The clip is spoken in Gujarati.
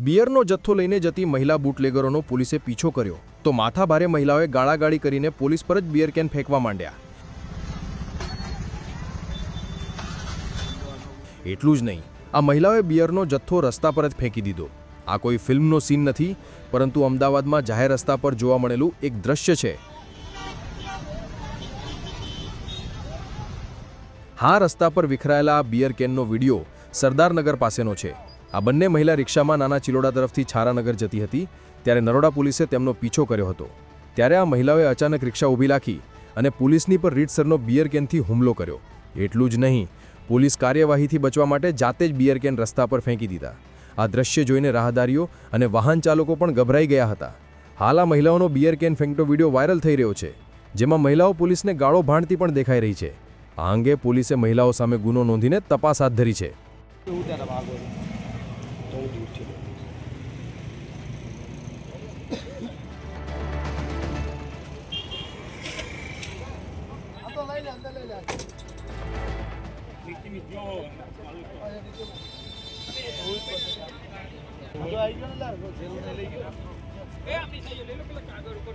બિયરનો જથ્થો લઈને જતી મહિલા બુટલેગરોનો પોલીસે પીછો કર્યો તો માથાભારે મહિલાઓએ ગાળાગાળી કરીને પોલીસ પર જ બિયર કેન ફેંકવા માંડ્યા। એટલું જ નહીં, આ મહિલાઓએ બિયરનો જથ્થો રસ્તા પર જ ફેંકી દીધો। આ કોઈ ફિલ્મનો સીન નથી, પરંતુ અમદાવાદમાં જાહેર રસ્તા પર જોવા મળેલું એક દ્રશ્ય છે। હા, રસ્તા પર વિખરાયેલા આ બિયર કેનનો વિડીયો સરદારનગર પાસેનો છે। આ બંને મહિલા રિક્ષામાં નાના ચિલોડા તરફથી છારાનગર જતી હતી ત્યારે નરોડા પોલીસે તેમનો પીછો કર્યો હતો। ત્યારે આ મહિલાઓએ અચાનક રિક્ષા ઊભી રાખી અને પોલીસની પર રીતસરનો બિયર કેનથી હુમલો કર્યો। એટલું જ નહીં, પોલીસ કાર્યવાહીથી બચવા માટે જાતે જ બિયર કેન રસ્તા પર ફેંકી દીધા। આ દ્રશ્ય જોઈને રાહદારીઓ અને વાહન ચાલકો પણ ગભરાઈ ગયા હતા। હાલ આ મહિલાઓનો બિયર કેન ફેંકતો વિડીયો વાયરલ થઈ રહ્યો છે, જેમાં મહિલાઓ પોલીસને ગાળો ભાંડતી પણ દેખાઈ રહી છે। આ અંગે પોલીસે મહિલાઓ સામે ગુનો નોંધીને તપાસ હાથ ધરી છે। કાગળ ઉપર